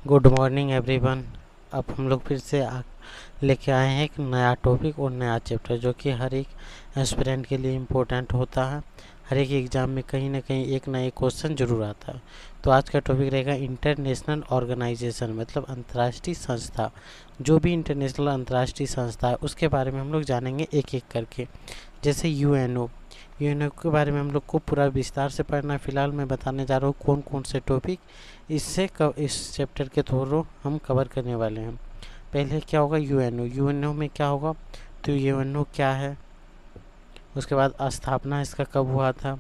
Good morning everyone. अब हम लोग फिर से लेके आए हैं एक नया टॉपिक और नया चैप्टर जो कि हर एक एस्पिरेंट के लिए इम्पोर्टेंट होता है। हर एक एग्ज़ाम में कहीं ना कहीं एक ना एक क्वेश्चन जरूर आता है। तो आज का टॉपिक रहेगा इंटरनेशनल ऑर्गेनाइजेशन, मतलब अंतर्राष्ट्रीय संस्था। जो भी इंटरनेशनल अंतर्राष्ट्रीय संस्था है उसके बारे में हम लोग जानेंगे एक एक करके। जैसे यूएनओ के बारे में हम लोग को पूरा विस्तार से पढ़ना है। फिलहाल मैं बताने जा रहा हूँ कौन कौन से टॉपिक इस चैप्टर के थ्रू हम कवर करने वाले हैं। पहले क्या होगा, यूएनओ में क्या होगा, तो यूएनओ क्या है, उसके बाद स्थापना इसका कब हुआ था,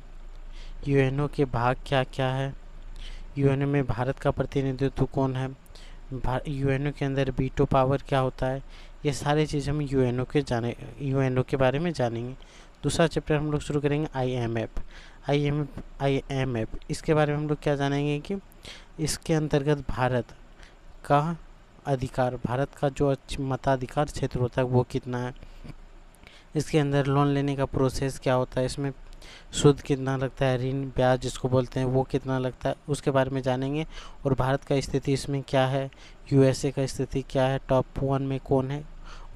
यूएनओ के भाग क्या क्या है, यूएनओ में भारत का प्रतिनिधित्व कौन है, यूएनओ के अंदर वीटो पावर क्या होता है। ये सारी चीज़ हम यूएनओ के बारे में जानेंगे। दूसरा चैप्टर हम लोग शुरू करेंगे आईएमएफ। इसके बारे में हम लोग क्या जानेंगे कि इसके अंतर्गत भारत का जो मताधिकार क्षेत्र होता है वो कितना है, इसके अंदर लोन लेने का प्रोसेस क्या होता है, इसमें सूद कितना लगता है, ऋण ब्याज जिसको बोलते हैं वो कितना लगता है, उसके बारे में जानेंगे। और भारत का स्थिति इसमें क्या है, यूएसए का स्थिति क्या है, टॉप 1 में कौन है,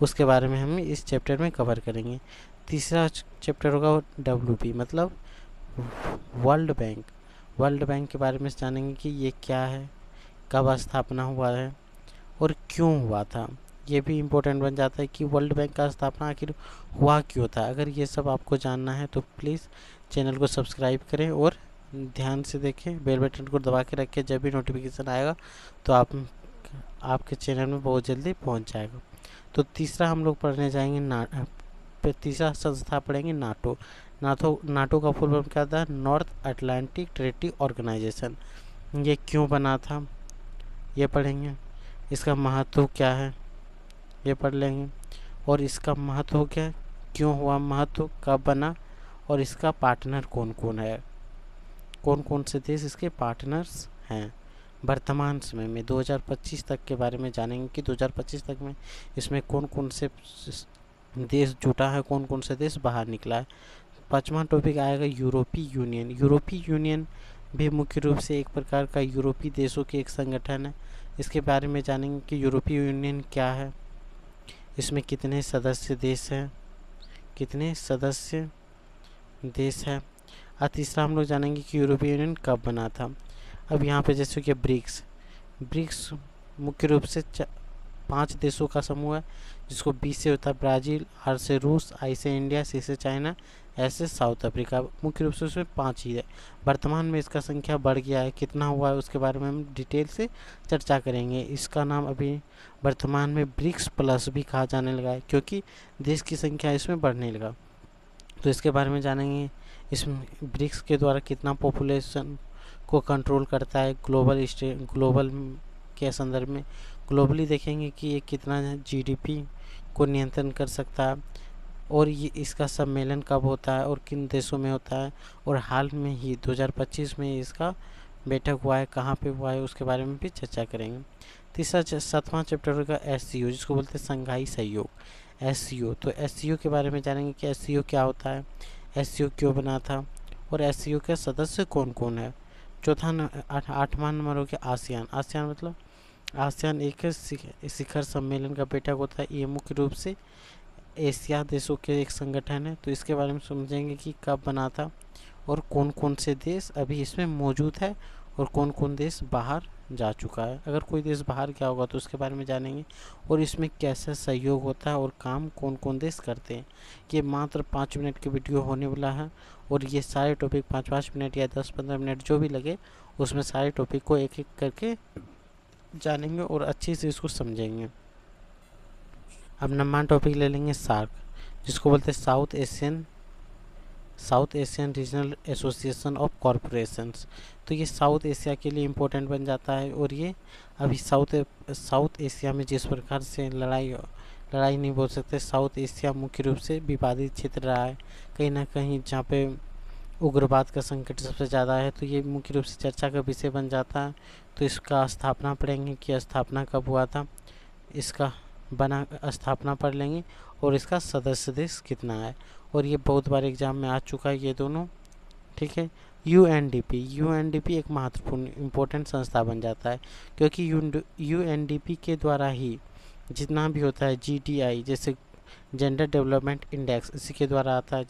उसके बारे में हम इस चैप्टर में कवर करेंगे। तीसरा चैप्टर होगा WP, मतलब वर्ल्ड बैंक के बारे में जानेंगे कि ये क्या है, कब स्थापना हुआ है और क्यों हुआ था। ये भी इम्पोर्टेंट बन जाता है कि वर्ल्ड बैंक का स्थापना आखिर हुआ क्यों था। अगर ये सब आपको जानना है तो प्लीज़ चैनल को सब्सक्राइब करें और ध्यान से देखें, बेल बटन को दबा के रखें। जब भी नोटिफिकेशन आएगा तो आपके चैनल में बहुत जल्दी पहुंच जाएगा। तो तीसरा हम लोग पढ़ने जाएंगे तीसरा संस्था पढ़ेंगे नाटो का फुल फॉर्म क्या था, नॉर्थ अटलांटिक ट्रेटी ऑर्गेनाइजेशन। ये क्यों बना था ये पढ़ेंगे। इसका महत्व क्या है ये पढ़ लेंगे। और इसका महत्व क्या है, क्यों हुआ महत्व, कब बना, और इसका पार्टनर कौन कौन है, कौन कौन से देश इसके पार्टनर्स हैं वर्तमान समय में। 2025 तक के बारे में जानेंगे कि 2025 तक में इसमें कौन कौन से देश जुटा है, कौन कौन से देश बाहर निकला है। पांचवा टॉपिक आएगा यूरोपीय यूनियन भी मुख्य रूप से एक प्रकार का यूरोपीय देशों के एक संगठन है। इसके बारे में जानेंगे कि यूरोपीय यूनियन क्या है, इसमें कितने सदस्य देश हैं। और तीसरा हम लोग जानेंगे कि यूरोपीय यूनियन कब बना था। अब यहाँ पे जैसे कि ब्रिक्स मुख्य रूप से 5 देशों का समूह है, जिसको B से होता है ब्राज़ील, R से रूस, I से इंडिया, C से चाइना, S से साउथ अफ्रीका। मुख्य रूप से उसमें 5 ही है। वर्तमान में इसका संख्या बढ़ गया है, कितना हुआ है उसके बारे में हम डिटेल से चर्चा करेंगे। इसका नाम अभी वर्तमान में ब्रिक्स प्लस भी कहा जाने लगा है, क्योंकि देश की संख्या इसमें बढ़ने लगा। तो इसके बारे में जानेंगे, इसमें ब्रिक्स के द्वारा कितना पॉपुलेशन को कंट्रोल करता है ग्लोबल के संदर्भ में। ग्लोबली देखेंगे कि ये कितना GDP को नियंत्रण कर सकता है, और ये इसका सम्मेलन कब होता है और किन देशों में होता है। और हाल में ही 2025 में इसका बैठक हुआ है, कहाँ पे हुआ है उसके बारे में भी चर्चा करेंगे। तीसरा 7वां चैप्टर का SCO, जिसको बोलते हैं संघाई सहयोग, SCO। तो SCO के बारे में जानेंगे कि SCO क्या होता है, SCO क्यों बना था, और SCO के सदस्य कौन कौन है। चौथा 8वां नंबर हो गया आसियान, मतलब आसियान एक शिखर सम्मेलन का बैठक होता है। ये मुख्य रूप से एशिया देशों के एक संगठन है। तो इसके बारे में समझेंगे कि कब बना था और कौन कौन से देश अभी इसमें मौजूद है और कौन कौन देश बाहर जा चुका है। अगर कोई देश बाहर गया होगा तो उसके बारे में जानेंगे, और इसमें कैसा सहयोग होता है और काम कौन कौन देश करते हैं। ये मात्र 5 मिनट की वीडियो होने वाला है, और ये सारे टॉपिक 5-5 मिनट या 10-15 मिनट जो भी लगे, उसमें सारे टॉपिक को एक एक करके जानेंगे और अच्छे से इसको समझेंगे। अब नंबर टॉपिक ले लेंगे सार्क, जिसको बोलते हैं south Asian regional association of corporations. तो ये साउथ एशिया के लिए इम्पोर्टेंट बन जाता है। और ये अभी साउथ एशिया में जिस प्रकार से लड़ाई नहीं बोल सकते, साउथ एशिया मुख्य रूप से विवादित क्षेत्र रहा है, कहीं ना कहीं जहाँ पे उग्रवाद का संकट सबसे ज़्यादा है। तो ये मुख्य रूप से चर्चा का विषय बन जाता है। तो इसका स्थापना पढ़ेंगे कि स्थापना कब हुआ था, इसका स्थापना पढ़ लेंगे, और इसका सदस्य देश कितना है। और ये बहुत बार एग्जाम में आ चुका है ये दोनों, ठीक है। यूएनडीपी एक महत्वपूर्ण इम्पोर्टेंट संस्था बन जाता है, क्योंकि यूएनडीपी के द्वारा ही जितना भी होता है जीडीआई, जैसे जेंडर डेवलपमेंट इंडेक्स, इसी के द्वारा आता है।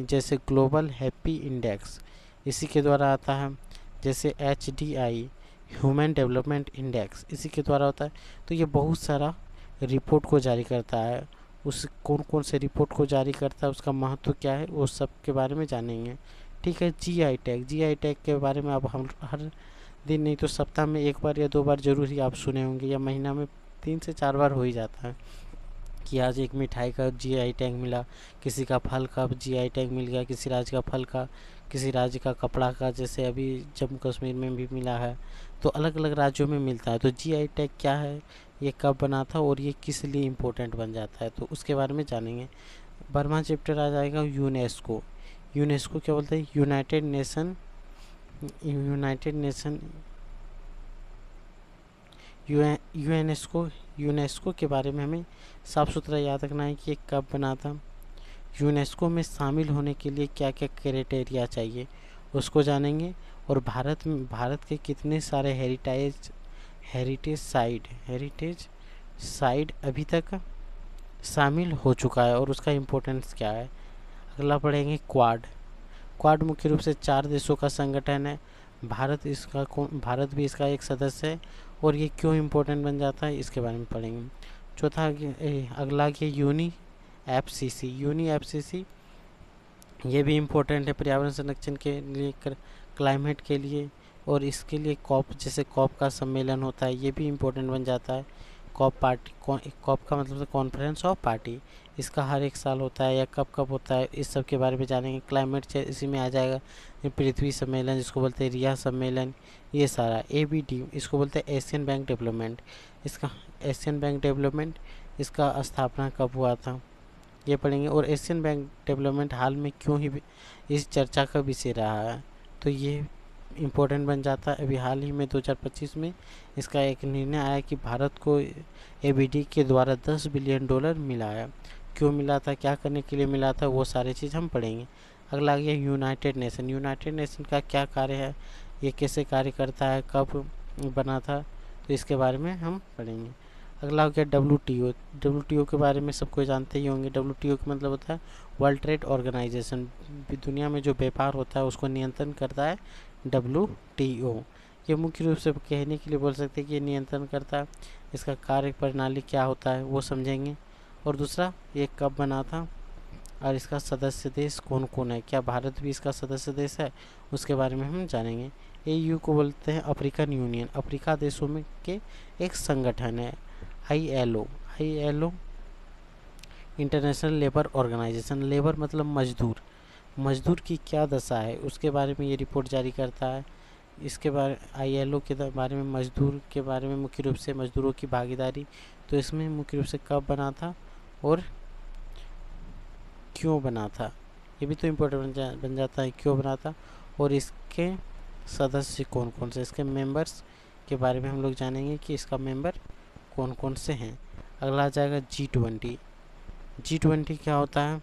जैसे ग्लोबल हैप्पी इंडेक्स इसी के द्वारा आता है। जैसे एचडीआई ह्यूमन डेवलपमेंट इंडेक्स इसी के द्वारा होता है। तो ये बहुत सारा रिपोर्ट को जारी करता है। उस कौन कौन से रिपोर्ट को जारी करता है, उसका महत्व क्या है, वो सब के बारे में जानेंगे। ठीक है। जीआई टैग के बारे में अब हम हर दिन नहीं तो सप्ताह में 1 बार या 2 बार जरूर ही आप सुने होंगे, या महीना में 3 से 4 बार हो ही जाता है कि आज एक मिठाई का जीआई टैग मिला, किसी का फल का जीआई टैग मिल गया, किसी राज्य का फल का, किसी राज्य का कपड़ा का, जैसे अभी जम्मू कश्मीर में भी मिला है। तो अलग अलग राज्यों में मिलता है। तो जीआई टैग क्या है, ये कब बना था और ये किस लिए इम्पोर्टेंट बन जाता है, तो उसके बारे में जानेंगे। बर्मा चैप्टर आ जाएगा यूनेस्को। यूनेस्को क्या बोलते हैं, यूनाइटेड नेशन यूनेस्को के बारे में हमें साफ सुथरा याद रखना है कि ये कब बना था। यूनेस्को में शामिल होने के लिए क्या क्या क्राइटेरिया चाहिए, उसको जानेंगे। और भारत के कितने सारे हेरिटेज साइट अभी तक शामिल हो चुका है और उसका इम्पोर्टेंस क्या है। अगला पढ़ेंगे क्वाड मुख्य रूप से 4 देशों का संगठन है। भारत भी इसका एक सदस्य है। और ये क्यों इम्पोर्टेंट बन जाता है, इसके बारे में पढ़ेंगे। अगला यूनी एफसीसी ये भी इम्पोर्टेंट है पर्यावरण संरक्षण के लिए, क्लाइमेट के लिए। और इसके लिए कॉप का सम्मेलन होता है, ये भी इम्पोर्टेंट बन जाता है। कॉप का मतलब कॉन्फ्रेंस ऑफ पार्टी, इसका हर एक साल होता है या कब कब होता है, इस सब के बारे में जानेंगे। क्लाइमेट चेंज इसी में आ जाएगा। पृथ्वी सम्मेलन जिसको बोलते हैं रिया सम्मेलन, ये सारा। ABD इसको बोलते हैं एशियन बैंक डेवलपमेंट, इसका स्थापना कब हुआ था, ये पढ़ेंगे। और एशियन बैंक डेवलपमेंट हाल में क्यों ही इस चर्चा का विषय रहा है, तो ये इम्पोर्टेंट बन जाता है। अभी हाल ही में 2025 में इसका एक निर्णय आया कि भारत को ABD के द्वारा $10 बिलियन मिला है। क्यों मिला था, क्या करने के लिए मिला था, वो सारी चीज़ हम पढ़ेंगे। अगला आ गया यूनाइटेड नेशन का क्या कार्य है, ये कैसे कार्य करता है, कब बना था, तो इसके बारे में हम पढ़ेंगे। अगला हो गया WTO के बारे में सबको जानते ही होंगे। WTO का मतलब होता है वर्ल्ड ट्रेड ऑर्गेनाइजेशन। दुनिया में जो व्यापार होता है उसको नियंत्रण करता है WTO। ये मुख्य रूप से कहने के लिए बोल सकते हैं कि ये नियंत्रण करता है। इसका कार्य प्रणाली क्या होता है वो समझेंगे। और दूसरा, ये कब बना था और इसका सदस्य देश कौन कौन है, क्या भारत भी इसका सदस्य देश है, उसके बारे में हम जानेंगे। AU को बोलते हैं अफ्रीकन यूनियन, अफ्रीका देशों में के एक संगठन है। ILO international labour organisation, labour मतलब मजदूर की क्या दशा है उसके बारे में ये रिपोर्ट जारी करता है। इसके बारे ILO के बारे में, मजदूर के बारे में, मुख्य रूप से मजदूरों की भागीदारी, तो इसमें मुख्य रूप से कब बना था और क्यों बना था, ये भी तो इम्पोर्टेंट बन जाता है, क्यों बना था। और इसके सदस्य कौन कौन से, इसके मेंबर्स के बारे में हम लोग जानेंगे कि इसका मेंबर कौन कौन से हैं। अगला आ जाएगा G20 क्या होता है।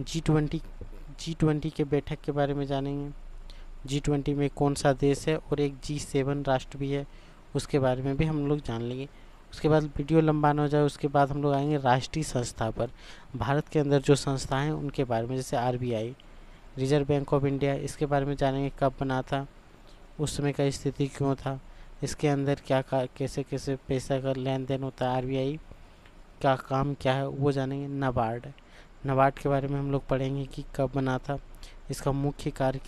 G20 के बैठक के बारे में जानेंगे। G20 में कौन सा देश है और एक G7 राष्ट्र भी है, उसके बारे में भी हम लोग जान लेंगे। उसके बाद वीडियो लंबा ना हो जाए, उसके बाद हम लोग आएंगे राष्ट्रीय संस्था पर। भारत के अंदर जो संस्थाएं हैं उनके बारे में, जैसे RBI reserve bank of India, इसके बारे में जानेंगे कब बना था, उस समय का स्थिति क्यों था, इसके अंदर कैसे कैसे पैसा का लेन देन होता है, RBI का काम क्या है वो जानेंगे। नाबार्ड के बारे में हम लोग पढ़ेंगे कि कब बना था, इसका मुख्य कार्य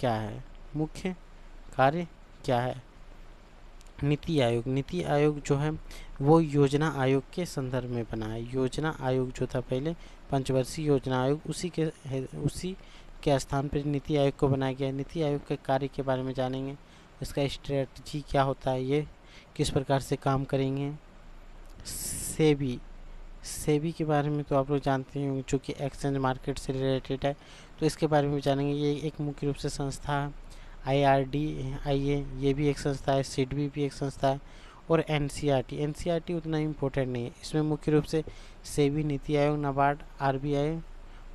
क्या है। नीति आयोग जो है वो योजना आयोग के संदर्भ में बना है। योजना आयोग जो था पहले पंचवर्षीय योजना आयोग, उसी के स्थान पर नीति आयोग को बनाया गया। नीति आयोग के कार्य के बारे में जानेंगे, इसका स्ट्रेटजी क्या होता है, ये किस प्रकार से काम करेंगे। सेबी के बारे में तो आप लोग जानते ही होंगे, जो कि एक्सचेंज मार्केट से रिलेटेड है, तो इसके बारे में भी जानेंगे। ये एक मुख्य रूप से संस्था है। IRDAI ये भी एक संस्था है। SIDBI भी एक संस्था है। और NCERT उतना इम्पोर्टेंट नहीं है, इसमें मुख्य रूप से सेबी, नीति आयोग, नाबार्ड, RBI,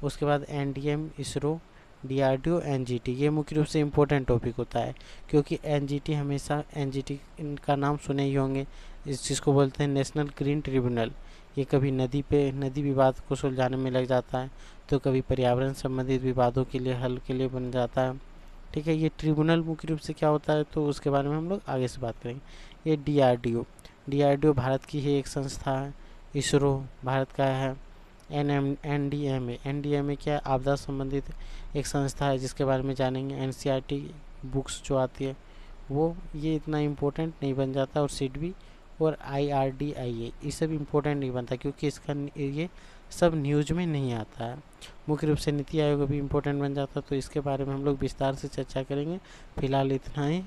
उसके बाद NDM, इसरो, DRDO, NGT, ये मुख्य रूप से इम्पोर्टेंट टॉपिक होता है, क्योंकि NGT हमेशा NGT का नाम सुने ही होंगे, इस चीज़ को बोलते हैं नेशनल ग्रीन ट्रिब्यूनल। ये कभी नदी विवाद को सुलझाने में लग जाता है, तो कभी पर्यावरण संबंधित विवादों के लिए हल के लिए बन जाता है। ठीक है, ये ट्रिब्यूनल मुख्य रूप से क्या होता है तो उसके बारे में हम लोग आगे से बात करेंगे। ये DRDO भारत की ही एक संस्था है। इसरो भारत का है। NDMA क्या है, आपदा संबंधित एक संस्था है जिसके बारे में जानेंगे। NCERT बुक्स जो आती है वो, ये इतना इम्पोर्टेंट नहीं बन जाता। और SIDBI और IRDIA ये सब इम्पोर्टेंट नहीं बनता, क्योंकि इसका ये सब न्यूज में नहीं आता है। मुख्य रूप से नीति आयोग भी इम्पोर्टेंट बन जाता है, तो इसके बारे में हम लोग विस्तार से चर्चा करेंगे। फिलहाल इतना ही।